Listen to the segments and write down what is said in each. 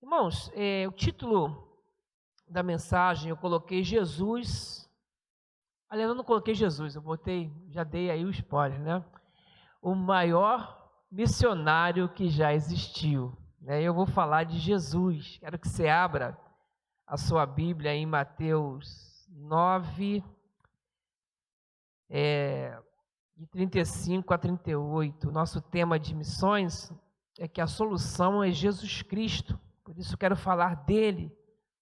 Irmãos, o título da mensagem eu coloquei Jesus. Aliás, eu não coloquei Jesus, já dei aí o spoiler, né? O maior missionário que já existiu. Né? Eu vou falar de Jesus. Quero que você abra a sua Bíblia em Mateus 9, de 35 a 38. Nosso tema de missões é que a solução é Jesus Cristo. Por isso quero falar dele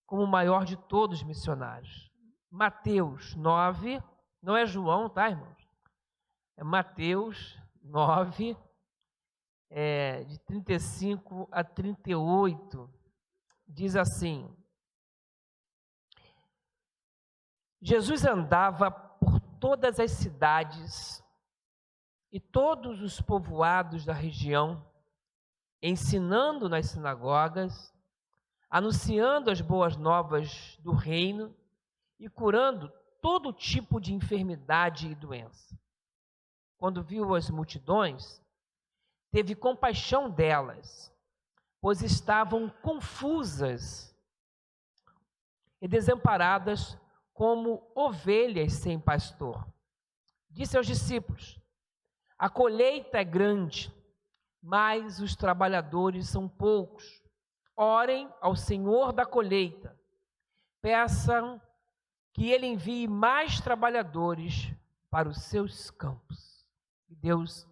como o maior de todos os missionários. Mateus 9, não é João, tá, irmãos? É Mateus 9, de 35 a 38, diz assim: Jesus andava por todas as cidades e todos os povoados da região, ensinando nas sinagogas, anunciando as boas novas do reino e curando todo tipo de enfermidade e doença. Quando viu as multidões, teve compaixão delas, pois estavam confusas e desamparadas como ovelhas sem pastor. Disse aos discípulos: a colheita é grande, mas os trabalhadores são poucos. Orem ao Senhor da colheita, peçam que Ele envie mais trabalhadores para os seus campos. Que Deus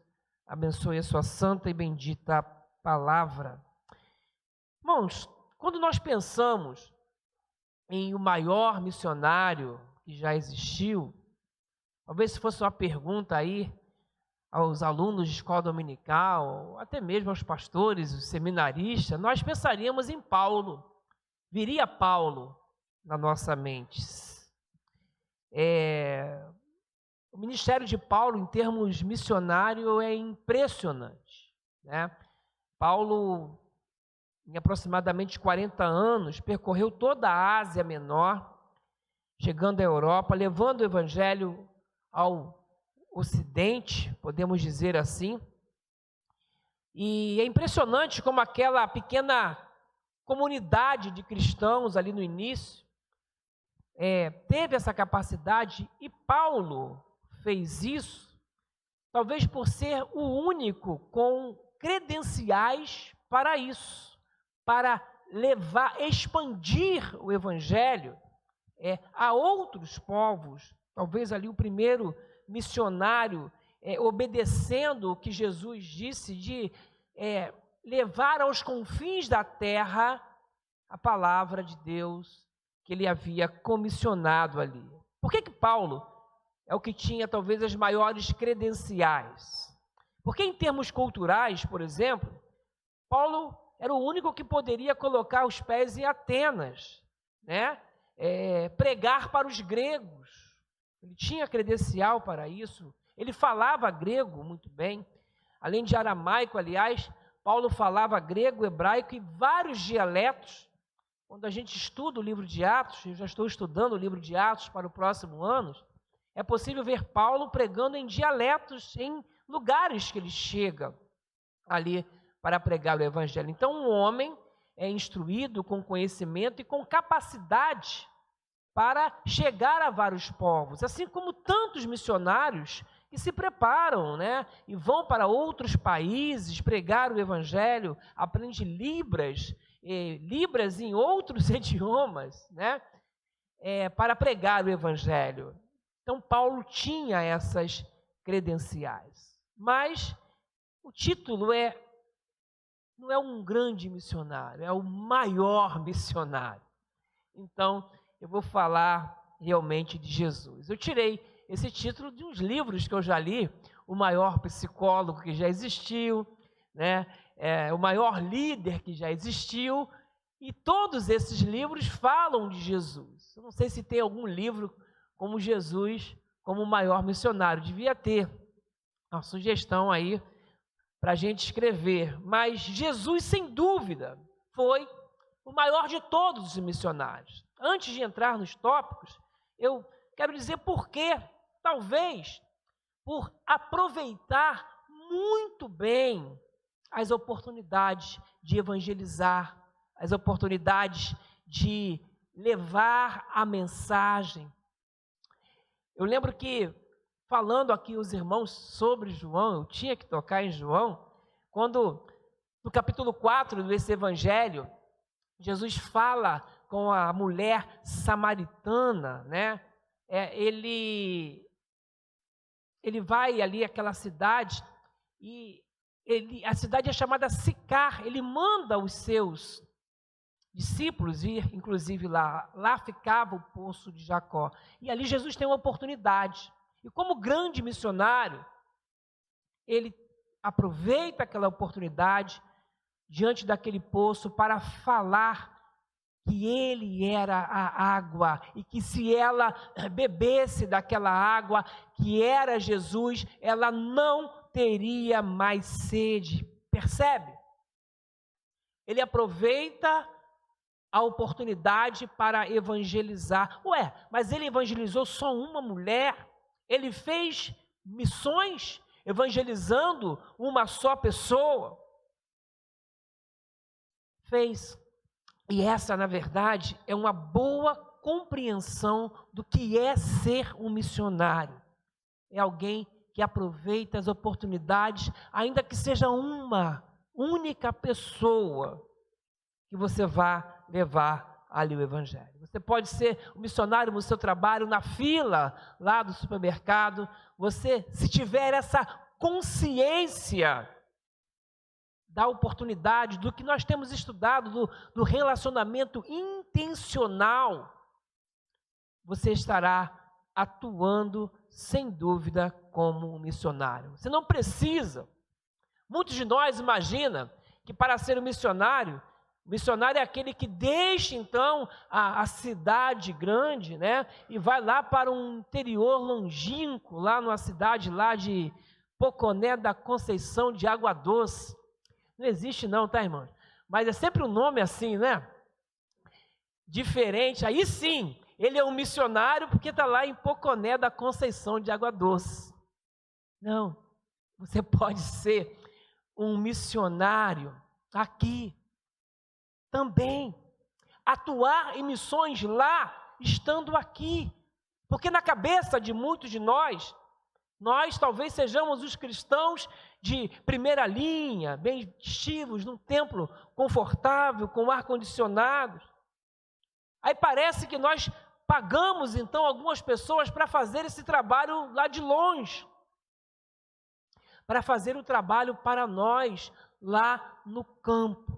abençoe a sua santa e bendita palavra. Irmãos, quando nós pensamos em o maior missionário que já existiu, talvez se fosse uma pergunta aí aos alunos de escola dominical, até mesmo aos pastores, os seminaristas, nós pensaríamos em Paulo. Viria Paulo na nossa mente. O ministério de Paulo, em termos missionário, é impressionante, né? Paulo, em aproximadamente 40 anos, percorreu toda a Ásia Menor, chegando à Europa, levando o evangelho ao Ocidente, podemos dizer assim. E é impressionante como aquela pequena comunidade de cristãos ali no início teve essa capacidade, e Paulo fez isso, talvez por ser o único com credenciais para isso, para expandir o evangelho a outros povos. Talvez ali o primeiro missionário obedecendo o que Jesus disse de levar aos confins da terra a palavra de Deus que ele havia comissionado ali. Por que Paulo é o que tinha talvez as maiores credenciais? Porque em termos culturais, por exemplo, Paulo era o único que poderia colocar os pés em Atenas, né? Pregar para os gregos. Ele tinha credencial para isso. Ele falava grego muito bem. Além de aramaico, aliás, Paulo falava grego, hebraico e vários dialetos. Quando a gente estuda o livro de Atos, eu já estou estudando o livro de Atos para o próximo ano, é possível ver Paulo pregando em dialetos em lugares que ele chega ali para pregar o evangelho. Então, um homem é instruído com conhecimento e com capacidade para chegar a vários povos, assim como tantos missionários que se preparam, né, e vão para outros países pregar o evangelho, aprendem libras em outros idiomas, né, para pregar o evangelho. Então Paulo tinha essas credenciais, mas o título não é um grande missionário, é o maior missionário. Então eu vou falar realmente de Jesus. Eu tirei esse título de uns livros que eu já li, o maior psicólogo que já existiu, né? O maior líder que já existiu, e todos esses livros falam de Jesus. Eu não sei se tem algum livro como Jesus, como o maior missionário, devia ter uma sugestão aí para a gente escrever, mas Jesus, sem dúvida, foi o maior de todos os missionários. Antes de entrar nos tópicos, eu quero dizer por quê. Talvez por aproveitar muito bem as oportunidades de evangelizar as oportunidades de levar a mensagem. Eu lembro que, falando aqui os irmãos sobre João, eu tinha que tocar em João, quando no capítulo 4 desse evangelho, Jesus fala com a mulher samaritana, né? Ele vai ali àquela cidade e a cidade é chamada Sicar. Ele manda os seus discípulos ir, inclusive lá. Lá ficava o poço de Jacó. E ali Jesus tem uma oportunidade. E como grande missionário, ele aproveita aquela oportunidade diante daquele poço para falar que ele era a água e que se ela bebesse daquela água que era Jesus, ela não teria mais sede. Percebe? Ele aproveita a oportunidade para evangelizar. Ué, mas ele evangelizou só uma mulher? Ele fez missões evangelizando uma só pessoa? Fez. E essa, na verdade, é uma boa compreensão do que é ser um missionário. É alguém que aproveita as oportunidades, ainda que seja uma única pessoa que você vá levar ali o evangelho. Você pode ser um missionário no seu trabalho, na fila lá do supermercado. Você, se tiver essa consciência da oportunidade, do que nós temos estudado, do relacionamento intencional, você estará atuando, sem dúvida, como um missionário. Você não precisa. Muitos de nós imaginam que para ser um missionário, o missionário é aquele que deixa, então, a cidade grande, né, e vai lá para um interior longínquo, lá numa cidade lá de Poconé da Conceição de Água Doce. Não existe não, tá, irmãos? Mas é sempre um nome assim, né? Diferente. Aí sim, ele é um missionário porque está lá em Poconé da Conceição de Água Doce. Não, você pode ser um missionário aqui também. Atuar em missões lá, estando aqui. Porque na cabeça de muitos de nós talvez sejamos os cristãos de primeira linha, bem vestidos, num templo confortável, com ar-condicionado. Aí parece que nós pagamos, então, algumas pessoas para fazer esse trabalho lá de longe, para fazer o trabalho para nós lá no campo.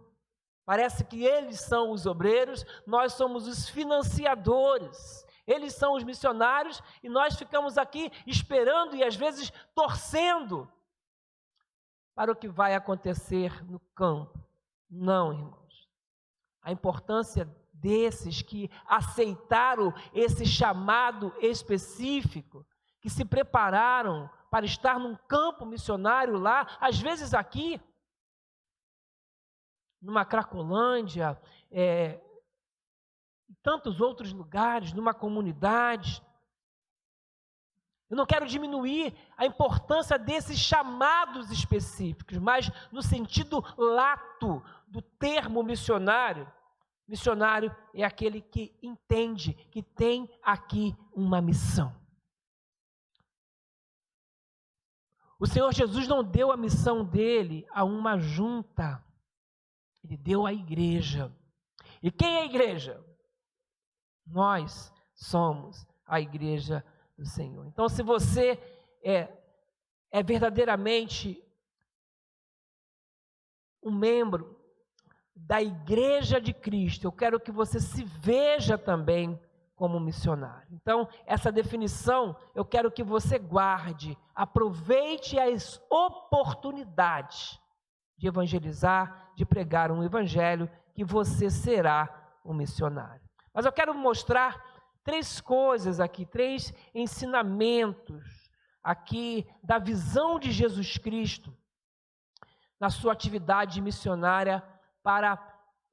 Parece que eles são os obreiros, nós somos os financiadores. Eles são os missionários e nós ficamos aqui esperando e às vezes torcendo para o que vai acontecer no campo. Não, irmãos. A importância desses que aceitaram esse chamado específico, que se prepararam para estar num campo missionário lá, às vezes aqui, numa Cracolândia, em tantos outros lugares, numa comunidade. Eu não quero diminuir a importância desses chamados específicos, mas no sentido lato do termo missionário. Missionário é aquele que entende que tem aqui uma missão. O Senhor Jesus não deu a missão dele a uma junta, ele deu à igreja. E quem é a igreja? Nós somos a igreja do Senhor. Então, se você é verdadeiramente um membro da igreja de Cristo, eu quero que você se veja também como missionário. Então, essa definição eu quero que você guarde, aproveite as oportunidades de evangelizar, de pregar um evangelho, que você será um missionário. Mas eu quero mostrar 3 coisas aqui, 3 ensinamentos aqui da visão de Jesus Cristo na sua atividade missionária, para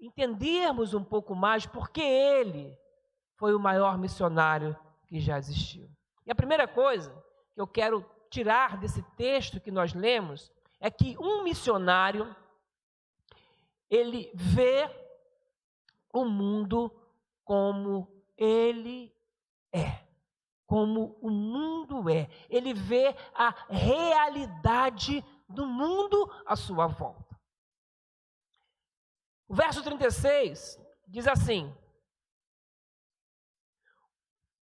entendermos um pouco mais porque ele foi o maior missionário que já existiu. E a primeira coisa que eu quero tirar desse texto que nós lemos é que um missionário, ele vê o mundo como ele é. Como o mundo é. Ele vê a realidade do mundo à sua volta. O verso 36 diz assim: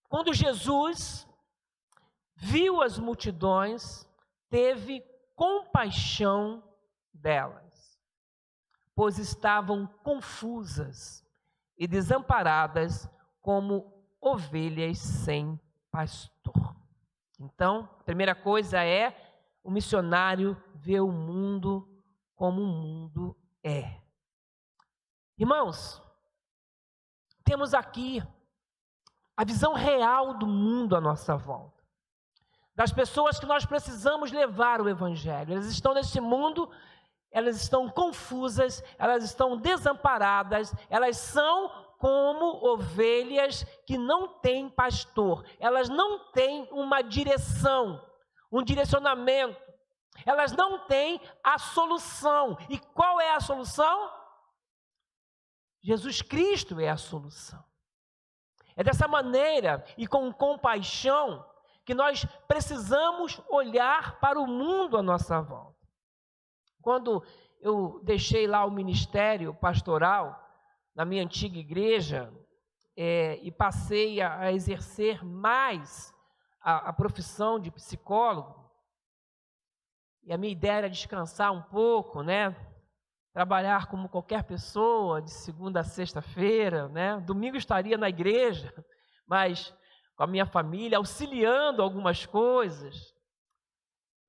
quando Jesus viu as multidões, teve compaixão delas, pois estavam confusas e desamparadas como ovelhas sem pastor. Então, a primeira coisa é o missionário vê o mundo como o mundo é. Irmãos, temos aqui a visão real do mundo à nossa volta, das pessoas que nós precisamos levar o evangelho. Elas estão neste mundo, elas estão confusas, elas estão desamparadas, elas são como ovelhas que não têm pastor, elas não têm uma direção, um direcionamento, elas não têm a solução. E qual é a solução? Jesus Cristo é a solução. É dessa maneira e com compaixão que nós precisamos olhar para o mundo à nossa volta. Quando eu deixei lá o ministério pastoral na minha antiga igreja e passei a exercer mais a profissão de psicólogo, e a minha ideia era descansar um pouco, né? Trabalhar como qualquer pessoa, de segunda a sexta-feira, né? Domingo estaria na igreja, mas com a minha família, auxiliando algumas coisas.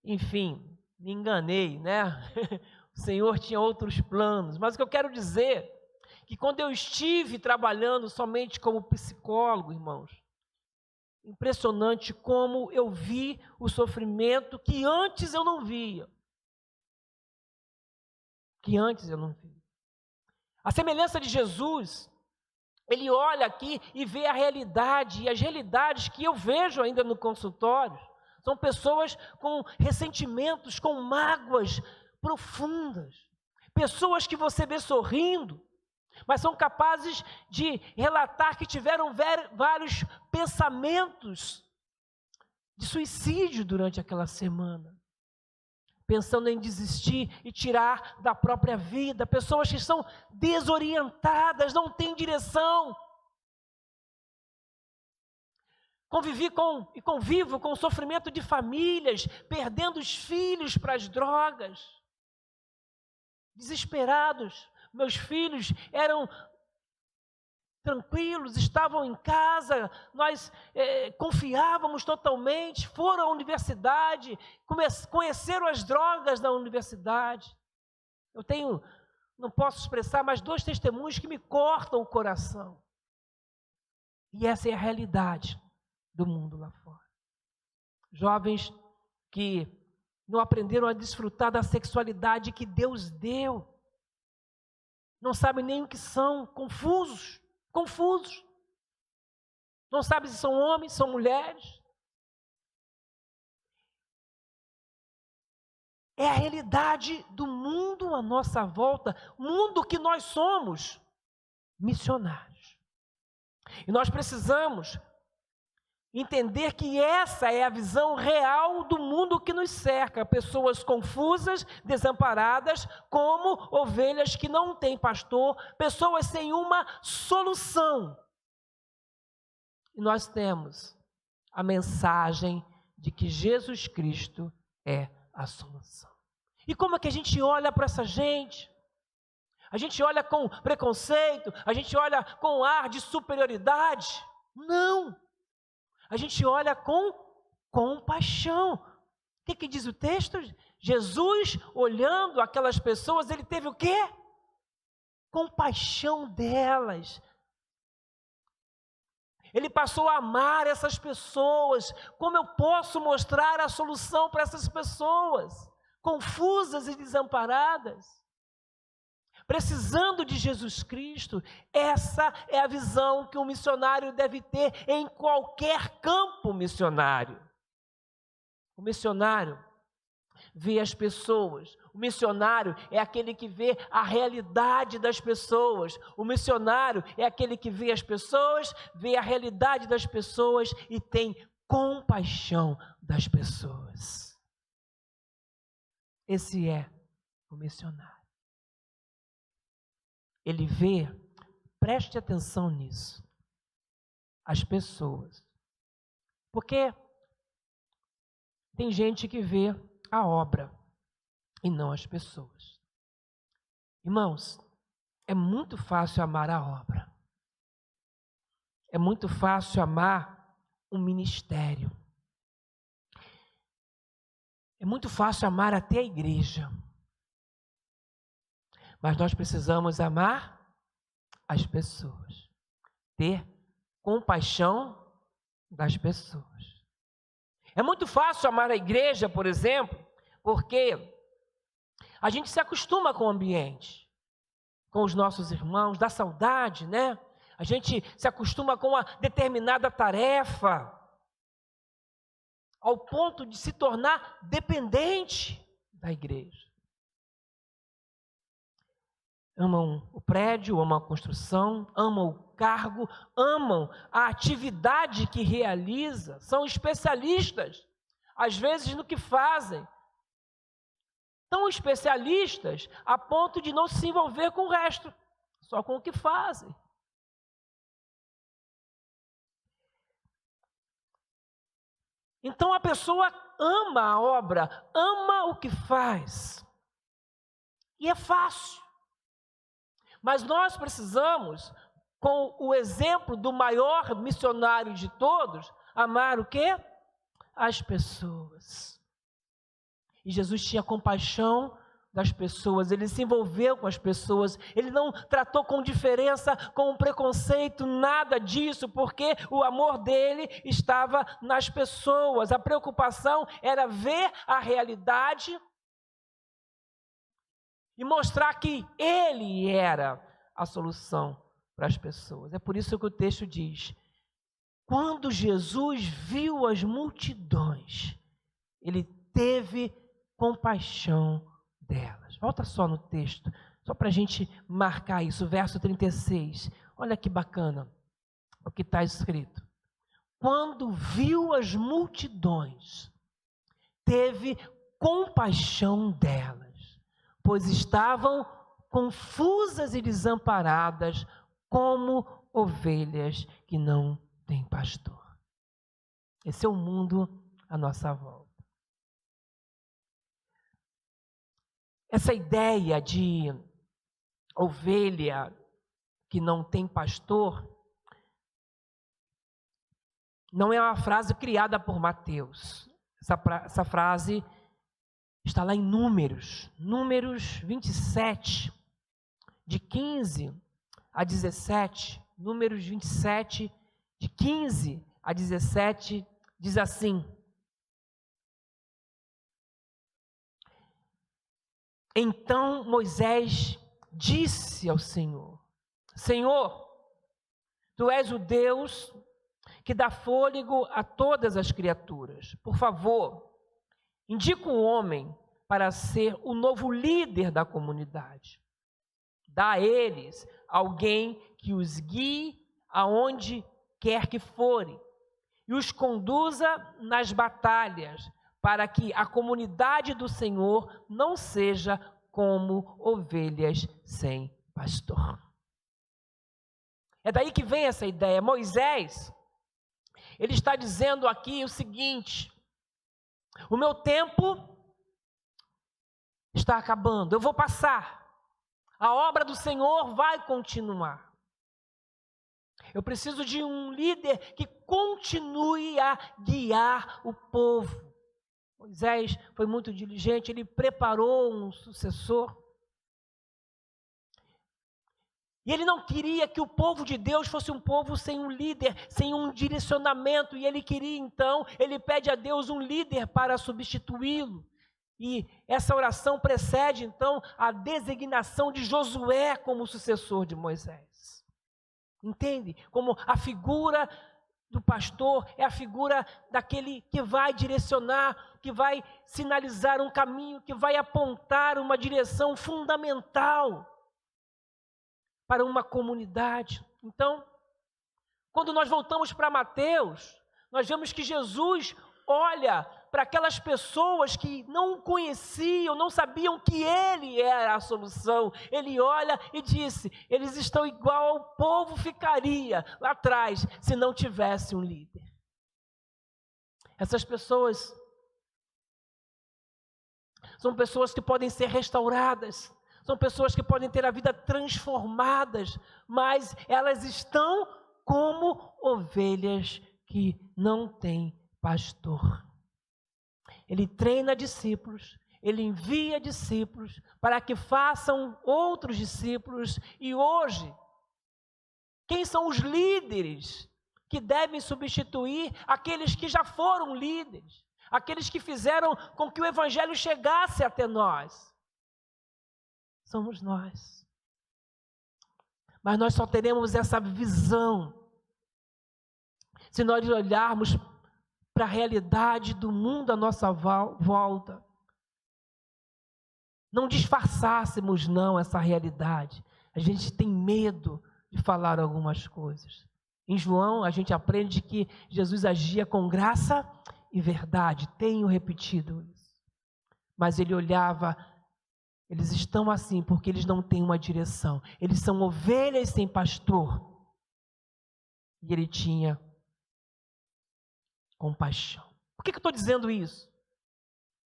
Enfim, me enganei, né? O Senhor tinha outros planos. Mas o que eu quero dizer é que quando eu estive trabalhando somente como psicólogo, irmãos, impressionante como eu vi o sofrimento que antes eu não via. A semelhança de Jesus, ele olha aqui e vê a realidade, e as realidades que eu vejo ainda no consultório são pessoas com ressentimentos, com mágoas profundas, pessoas que você vê sorrindo, mas são capazes de relatar que tiveram vários pensamentos de suicídio durante aquela semana, pensando em desistir e tirar da própria vida, pessoas que são desorientadas, não têm direção. Convivo com o sofrimento de famílias, perdendo os filhos para as drogas, desesperados. Meus filhos eram tranquilos, estavam em casa, nós confiávamos totalmente, foram à universidade, conheceram as drogas da universidade. Eu não posso expressar, mas 2 testemunhos que me cortam o coração. E essa é a realidade do mundo lá fora. Jovens que não aprenderam a desfrutar da sexualidade que Deus deu, não sabem nem o que são, confusos, não sabem se são homens, são mulheres. É a realidade do mundo à nossa volta, mundo que nós somos missionários. E nós precisamos entender que essa é a visão real do mundo que nos cerca, pessoas confusas, desamparadas, como ovelhas que não têm pastor, pessoas sem uma solução. E nós temos a mensagem de que Jesus Cristo é a solução. E como é que a gente olha para essa gente? A gente olha com preconceito, a gente olha com ar de superioridade? Não! A gente olha com compaixão. O que diz o texto? Jesus, olhando aquelas pessoas, ele teve o quê? Compaixão delas. Ele passou a amar essas pessoas. Como eu posso mostrar a solução para essas pessoas confusas e desamparadas? Precisando de Jesus Cristo. Essa é a visão que um missionário deve ter em qualquer campo missionário. O missionário vê as pessoas. O missionário é aquele que vê a realidade das pessoas. O missionário é aquele que vê as pessoas, vê a realidade das pessoas e tem compaixão das pessoas. Esse é o missionário. Ele vê, preste atenção nisso, as pessoas. Porque tem gente que vê a obra e não as pessoas. Irmãos, é muito fácil amar a obra. É muito fácil amar um ministério. É muito fácil amar até a igreja. Mas nós precisamos amar as pessoas. Ter compaixão das pessoas. É muito fácil amar a igreja, por exemplo, porque a gente se acostuma com o ambiente, com os nossos irmãos, dá saudade, né? A gente se acostuma com uma determinada tarefa, ao ponto de se tornar dependente da igreja. Amam o prédio, amam a construção, amam o cargo, amam a atividade que realiza, são especialistas, às vezes, no que fazem. Tão especialistas a ponto de não se envolver com o resto, só com o que fazem. Então a pessoa ama a obra, ama o que faz. E é fácil. Mas nós precisamos, com o exemplo do maior missionário de todos, amar o quê? As pessoas. E Jesus tinha compaixão das pessoas, ele se envolveu com as pessoas, ele não tratou com diferença, com preconceito, nada disso, porque o amor dele estava nas pessoas. A preocupação era ver a realidade e mostrar que ele era a solução para as pessoas. É por isso que o texto diz: quando Jesus viu as multidões, ele teve compaixão delas. Volta só no texto, só para a gente marcar isso, verso 36. Olha que bacana o que está escrito. Quando viu as multidões, teve compaixão delas, pois estavam confusas e desamparadas, como ovelhas que não têm pastor. Esse é o mundo à nossa volta. Essa ideia de ovelha que não tem pastor não é uma frase criada por Mateus. Essa frase está lá em Números 27, de 15 a 17. Números 27, de 15 a 17, diz assim: Então Moisés disse ao Senhor: Senhor, Tu és o Deus que dá fôlego a todas as criaturas. Por favor, indica um homem para ser o novo líder da comunidade. Dá a eles alguém que os guie aonde quer que forem e os conduza nas batalhas, para que a comunidade do Senhor não seja como ovelhas sem pastor. É daí que vem essa ideia. Moisés, ele está dizendo aqui o seguinte: o meu tempo está acabando, eu vou passar, a obra do Senhor vai continuar. Eu preciso de um líder que continue a guiar o povo. Moisés foi muito diligente, ele preparou um sucessor. E ele não queria que o povo de Deus fosse um povo sem um líder, sem um direcionamento. E ele queria então, ele pede a Deus um líder para substituí-lo. E essa oração precede então a designação de Josué como sucessor de Moisés. Entende? Como a figura do pastor é a figura daquele que vai direcionar, que vai sinalizar um caminho, que vai apontar uma direção fundamental para uma comunidade. Então, quando nós voltamos para Mateus, nós vemos que Jesus olha para aquelas pessoas que não conheciam, não sabiam que Ele era a solução. Ele olha e disse: eles estão igual ao povo ficaria lá atrás, se não tivesse um líder. Essas pessoas são pessoas que podem ser restauradas, são pessoas que podem ter a vida transformadas, mas elas estão como ovelhas que não têm pastor. Ele treina discípulos, ele envia discípulos para que façam outros discípulos. E hoje, quem são os líderes que devem substituir aqueles que já foram líderes? Aqueles que fizeram com que o evangelho chegasse até nós? Somos nós. Mas nós só teremos essa visão se nós olharmos para a realidade do mundo à nossa volta. Não disfarçássemos não essa realidade. A gente tem medo de falar algumas coisas. Em João a gente aprende que Jesus agia com graça e verdade. Tenho repetido isso. Mas ele olhava, eles estão assim porque eles não têm uma direção. Eles são ovelhas sem pastor. E ele tinha compaixão. Por que eu estou dizendo isso?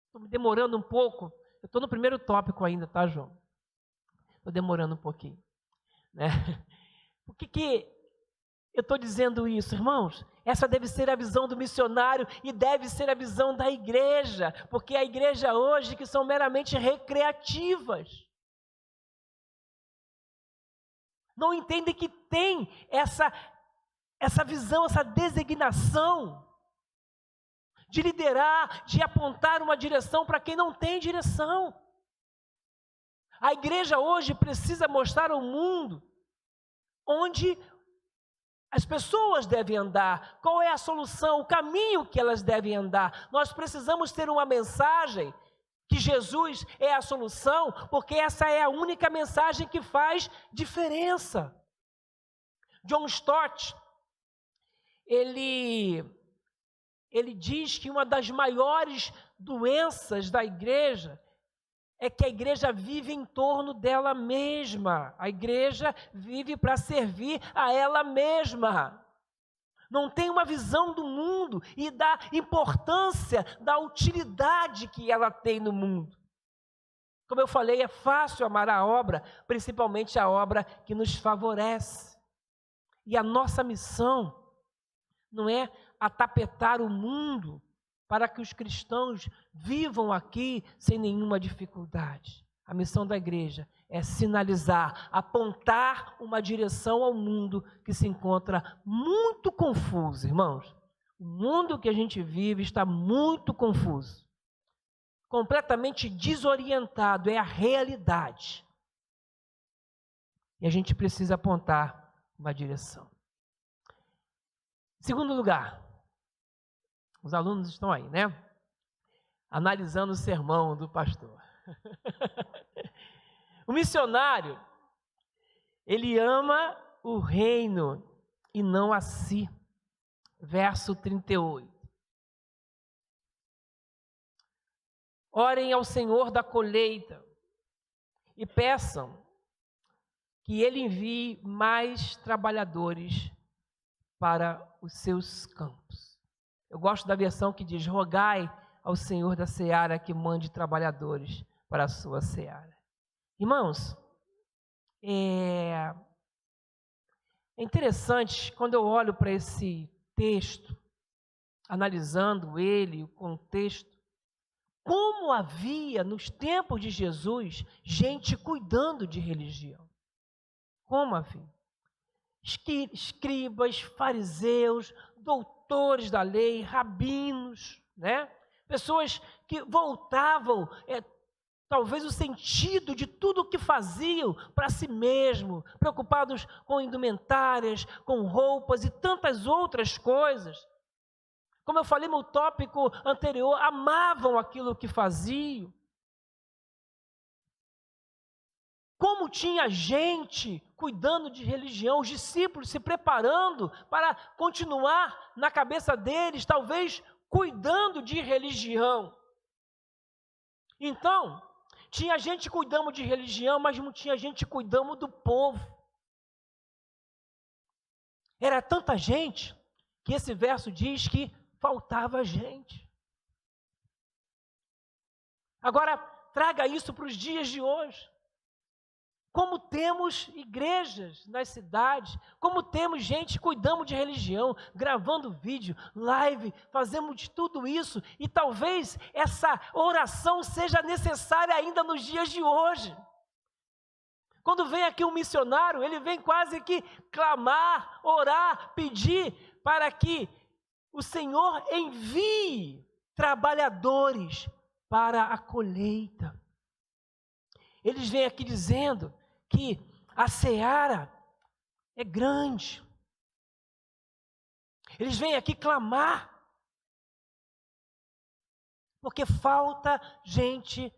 Estou me demorando um pouco. Eu estou no primeiro tópico ainda, tá, João? Estou demorando um pouquinho, né? Por que eu estou dizendo isso, irmãos? Essa deve ser a visão do missionário e deve ser a visão da igreja, porque a igreja hoje que são meramente recreativas. Não entendem que tem essa visão, essa designação de liderar, de apontar uma direção para quem não tem direção. A igreja hoje precisa mostrar ao mundo onde as pessoas devem andar, qual é a solução, o caminho que elas devem andar. Nós precisamos ter uma mensagem que Jesus é a solução, porque essa é a única mensagem que faz diferença. John Stott, ele diz que uma das maiores doenças da igreja é que a igreja vive em torno dela mesma. A igreja vive para servir a ela mesma. Não tem uma visão do mundo e da importância, da utilidade que ela tem no mundo. Como eu falei, é fácil amar a obra, principalmente a obra que nos favorece. E a nossa missão não é atapetar o mundo para que os cristãos vivam aqui sem nenhuma dificuldade. A missão da igreja é sinalizar, apontar uma direção ao mundo que se encontra muito confuso, irmãos. O mundo que a gente vive está muito confuso, completamente desorientado, é a realidade. E a gente precisa apontar uma direção. Segundo lugar, os alunos estão aí, né? Analisando o sermão do pastor. O missionário, ele ama o reino e não a si. Verso 38. Orem ao Senhor da colheita e peçam que Ele envie mais trabalhadores para os seus campos. Eu gosto da versão que diz: rogai ao Senhor da seara que mande trabalhadores para a sua seara. Irmãos, é interessante quando eu olho para esse texto, analisando ele, o contexto, como havia nos tempos de Jesus gente cuidando de religião. Como havia? Escribas, fariseus, doutores da lei, rabinos, né? Pessoas que voltavam talvez o sentido de tudo o que faziam para si mesmo, preocupados com indumentárias, com roupas e tantas outras coisas. Como eu falei no tópico anterior, amavam aquilo que faziam. Como tinha gente cuidando de religião, os discípulos se preparando para continuar na cabeça deles, talvez cuidando de religião. Então, tinha gente cuidando de religião, mas não tinha gente cuidando do povo. Era tanta gente que esse verso diz que faltava gente. Agora, traga isso para os dias de hoje. Como temos igrejas nas cidades, como temos gente cuidando de religião, gravando vídeo, live, fazemos de tudo isso, e talvez essa oração seja necessária ainda nos dias de hoje. Quando vem aqui um missionário, ele vem quase que clamar, orar, pedir para que o Senhor envie trabalhadores para a colheita. Eles vêm aqui dizendo que a seara é grande. Eles vêm aqui clamar, porque falta gente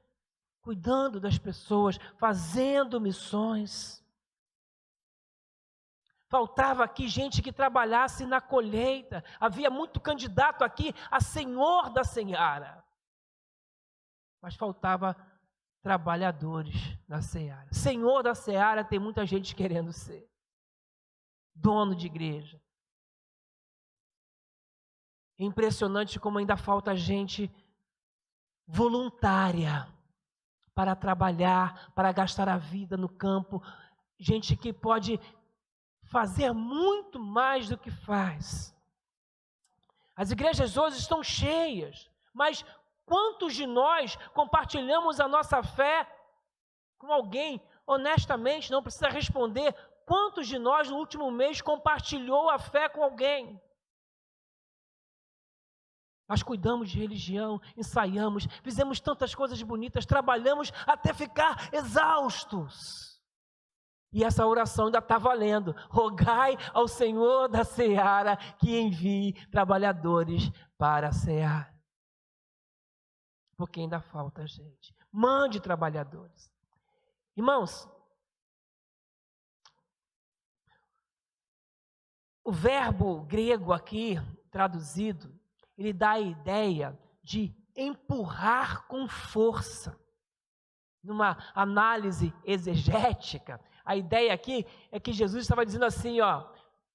cuidando das pessoas, fazendo missões. Faltava aqui gente que trabalhasse na colheita. Havia muito candidato aqui a senhor da seara, mas faltava trabalhadores na seara. Senhor da seara tem muita gente querendo ser dono de igreja. É impressionante como ainda falta gente voluntária para trabalhar, para gastar a vida no campo, gente que pode fazer muito mais do que faz. As igrejas hoje estão cheias, mas quantos de nós compartilhamos a nossa fé com alguém? Honestamente, não precisa responder. Quantos de nós no último mês compartilhou a fé com alguém? Nós cuidamos de religião, ensaiamos, fizemos tantas coisas bonitas, trabalhamos até ficar exaustos. E essa oração ainda está valendo. Rogai ao Senhor da seara que envie trabalhadores para a seara. Porque ainda falta gente. Mande trabalhadores. Irmãos, o verbo grego aqui, traduzido, ele dá a ideia de empurrar com força. Numa análise exegética, a ideia aqui é que Jesus estava dizendo assim,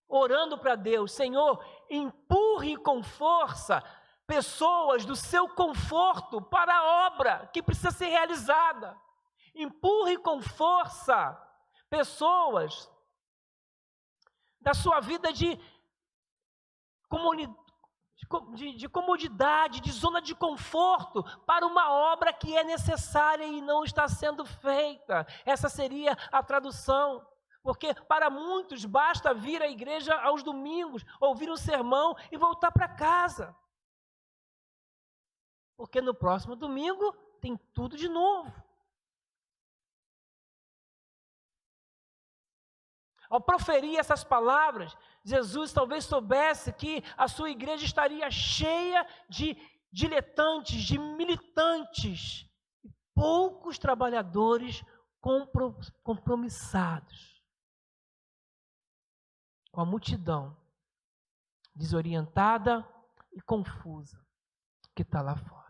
orando para Deus: Senhor, empurre com força pessoas do seu conforto para a obra que precisa ser realizada. Empurre com força pessoas da sua vida de comodidade, de zona de conforto, para uma obra que é necessária e não está sendo feita. Essa seria a tradução. Porque para muitos basta vir à igreja aos domingos, ouvir um sermão e voltar para casa. Porque no próximo domingo tem tudo de novo. Ao proferir essas palavras, Jesus talvez soubesse que a sua igreja estaria cheia de diletantes, de militantes, e poucos trabalhadores compromissados com a multidão desorientada e confusa que está lá fora.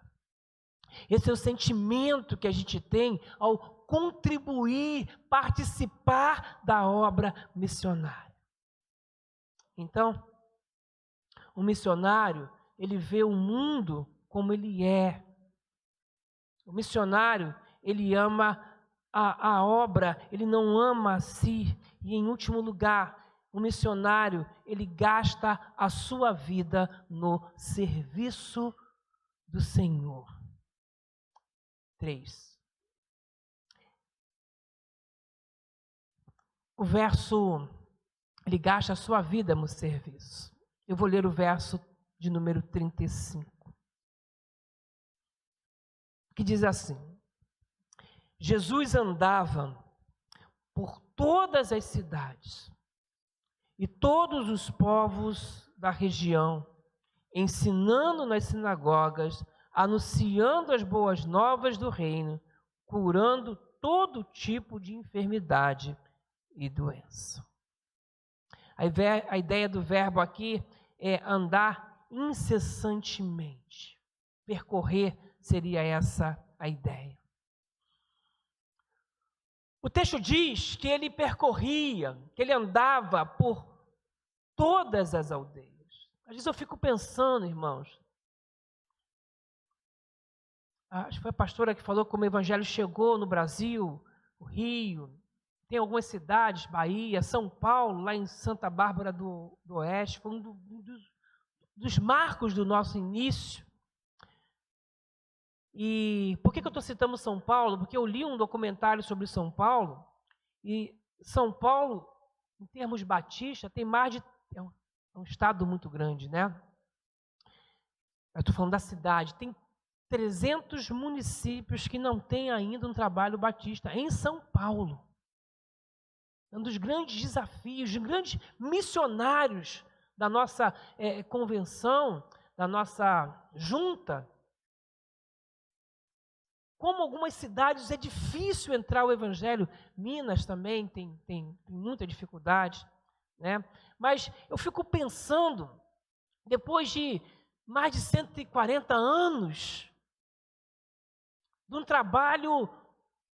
Esse é o sentimento que a gente tem ao contribuir, participar da obra missionária. Então, o missionário, ele vê o mundo como ele é. O missionário, ele ama a obra, ele não ama a si. E, em último lugar, o missionário, ele gasta a sua vida no serviço do Senhor. 3. O verso, ele gasta a sua vida no serviço. Eu vou ler o verso de número 35. Que diz assim: Jesus andava por todas as cidades e todos os povos da região, ensinando nas sinagogas, anunciando as boas novas do reino, curando todo tipo de enfermidade e doença. A ideia do verbo aqui é andar incessantemente. Percorrer seria essa a ideia. O texto diz que ele percorria, que ele andava por todas as aldeias. Às vezes eu fico pensando, irmãos, acho que foi a pastora que falou como o evangelho chegou no Brasil, o Rio, tem algumas cidades, Bahia, São Paulo, lá em Santa Bárbara do Oeste, foi um dos marcos do nosso início. E por que eu estou citando São Paulo? Porque eu li um documentário sobre São Paulo, e São Paulo, em termos batistas, tem mais de... É um estado muito grande, né? Eu estou falando da cidade. Tem 300 municípios que não têm ainda um trabalho batista em São Paulo. Um dos grandes desafios, de grandes missionários da nossa convenção, da nossa junta. Como algumas cidades é difícil entrar o evangelho, Minas também tem muita dificuldade, né? Mas eu fico pensando, depois de mais de 140 anos, de um trabalho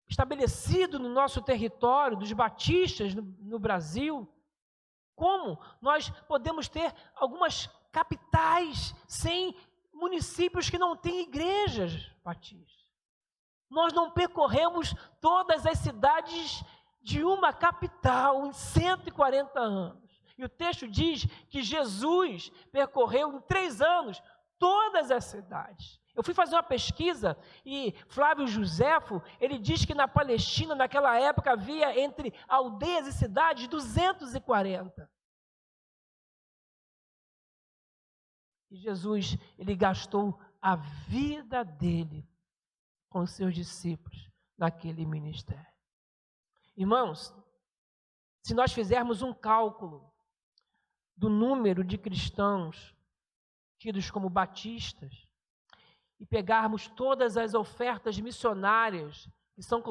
estabelecido no nosso território, dos batistas no Brasil, como nós podemos ter algumas capitais sem municípios que não têm igrejas batistas. Nós não percorremos todas as cidades de uma capital em 140 anos. E o texto diz que Jesus percorreu em 3 anos todas as cidades. Eu fui fazer uma pesquisa e Flávio Josefo, ele diz que na Palestina, naquela época, havia entre aldeias e cidades 240. E Jesus, ele gastou a vida dele com os seus discípulos naquele ministério. Irmãos, se nós fizermos um cálculo do número de cristãos tidos como batistas e pegarmos todas as ofertas missionárias que são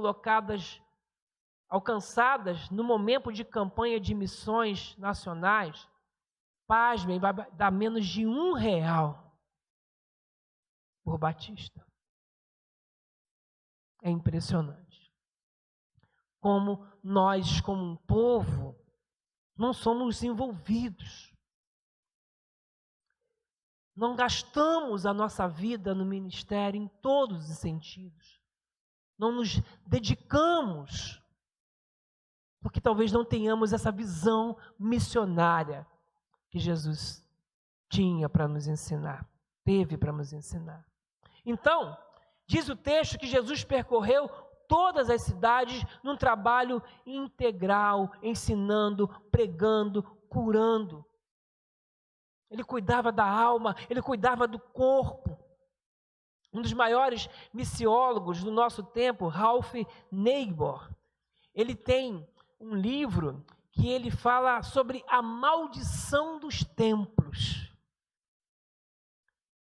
alcançadas no momento de campanha de missões nacionais, pasmem, vai dar menos de R$1 por batista. É impressionante. Como nós, como um povo, não somos envolvidos. Não gastamos a nossa vida no ministério em todos os sentidos. Não nos dedicamos, porque talvez não tenhamos essa visão missionária que Jesus tinha para nos ensinar, teve para nos ensinar. Então, diz o texto que Jesus percorreu todas as cidades num trabalho integral, ensinando, pregando, curando. Ele cuidava da alma, ele cuidava do corpo. Um dos maiores missiólogos do nosso tempo, Ralph Niebuhr, ele tem um livro que ele fala sobre a maldição dos templos.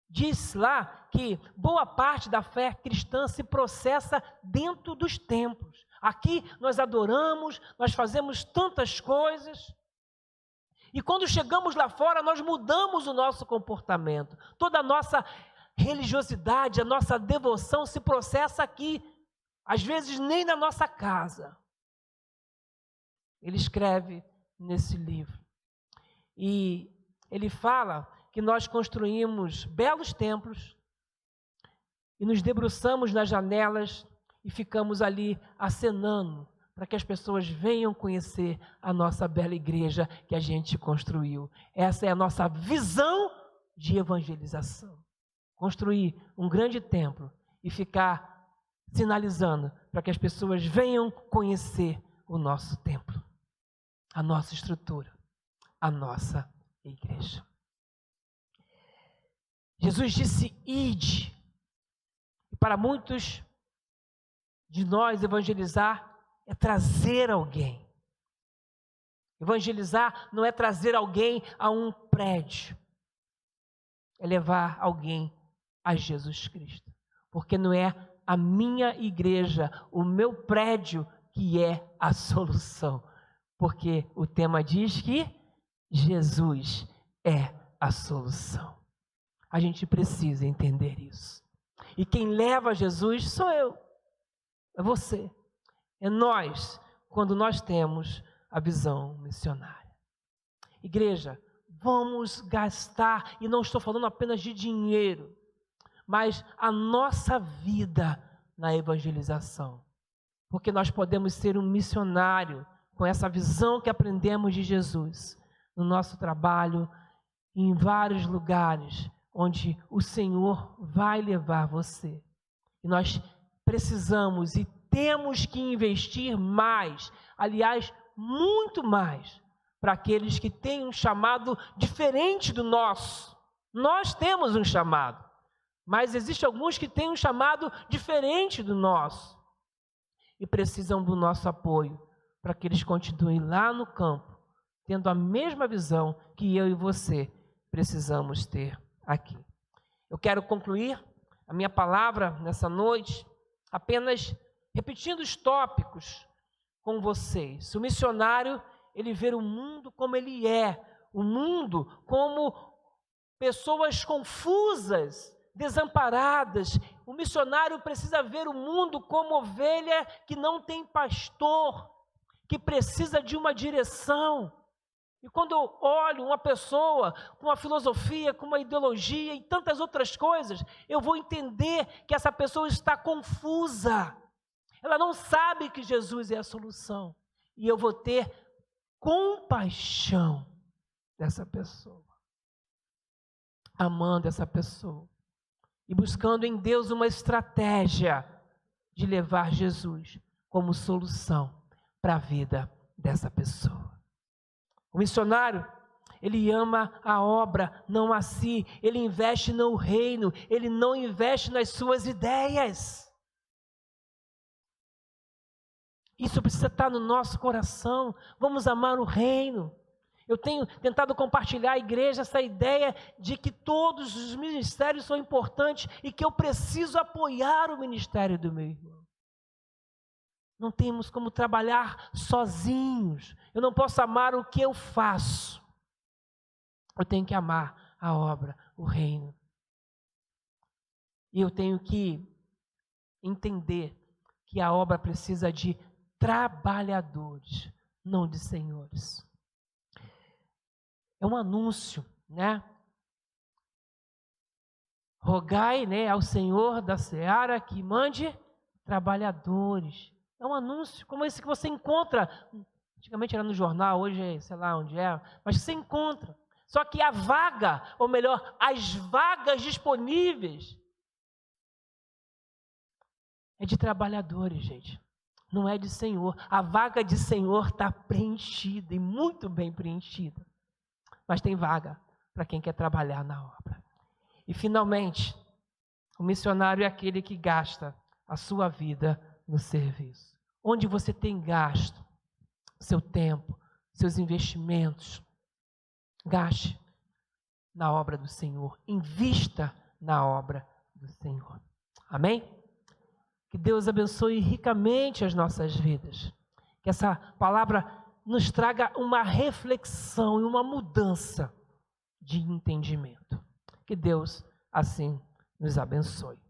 Diz lá que boa parte da fé cristã se processa dentro dos templos. Aqui nós adoramos, nós fazemos tantas coisas. E quando chegamos lá fora, nós mudamos o nosso comportamento. Toda a nossa religiosidade, a nossa devoção se processa aqui. Às vezes nem na nossa casa. Ele escreve nesse livro. E ele fala que nós construímos belos templos e nos debruçamos nas janelas e ficamos ali acenando para que as pessoas venham conhecer a nossa bela igreja que a gente construiu. Essa é a nossa visão de evangelização. Construir um grande templo e ficar sinalizando para que as pessoas venham conhecer o nosso templo, a nossa estrutura, a nossa igreja. Jesus disse: ide. E para muitos, de nós evangelizar é trazer alguém. Evangelizar não é trazer alguém a um prédio, é levar alguém a Jesus Cristo. Porque não é a minha igreja, o meu prédio que é a solução. Porque o tema diz que Jesus é a solução. A gente precisa entender isso. E quem leva Jesus sou eu, é você, é nós, quando nós temos a visão missionária. Igreja, vamos gastar, e não estou falando apenas de dinheiro, mas a nossa vida na evangelização. Porque nós podemos ser um missionário com essa visão que aprendemos de Jesus, no nosso trabalho, em vários lugares onde o Senhor vai levar você. E nós precisamos e temos que investir mais, aliás, muito mais, para aqueles que têm um chamado diferente do nosso. Nós temos um chamado, mas existem alguns que têm um chamado diferente do nosso e precisam do nosso apoio para que eles continuem lá no campo, tendo a mesma visão que eu e você precisamos ter aqui. Eu quero concluir a minha palavra nessa noite apenas repetindo os tópicos com vocês. O missionário, ele vê o mundo como ele é, o mundo como pessoas confusas, desamparadas. O missionário precisa ver o mundo como ovelha que não tem pastor, que precisa de uma direção. E quando eu olho uma pessoa com uma filosofia, com uma ideologia e tantas outras coisas, eu vou entender que essa pessoa está confusa. Ela não sabe que Jesus é a solução. E eu vou ter compaixão dessa pessoa, amando essa pessoa e buscando em Deus uma estratégia de levar Jesus como solução para a vida dessa pessoa. O missionário, ele ama a obra, não a si. Ele investe no reino, ele não investe nas suas ideias. Isso precisa estar no nosso coração. Vamos amar o reino. Eu tenho tentado compartilhar à igreja essa ideia de que todos os ministérios são importantes e que eu preciso apoiar o ministério do meu irmão. Não temos como trabalhar sozinhos. Eu não posso amar o que eu faço. Eu tenho que amar a obra, o reino. E eu tenho que entender que a obra precisa de trabalhadores, não de senhores. É um anúncio, né? Rogai, né, ao Senhor da seara que mande trabalhadores. É um anúncio como esse que você encontra, antigamente era no jornal, hoje sei lá onde é, mas você encontra. Só que a vaga, ou melhor, as vagas disponíveis é de trabalhadores, gente. Não é de senhor. A vaga de senhor está preenchida e muito bem preenchida. Mas tem vaga para quem quer trabalhar na obra. E finalmente, o missionário é aquele que gasta a sua vida no serviço. Onde você tem gasto seu tempo, seus investimentos, gaste na obra do Senhor. Invista na obra do Senhor. Amém? Que Deus abençoe ricamente as nossas vidas. Que essa palavra nos traga uma reflexão e uma mudança de entendimento. Que Deus assim nos abençoe.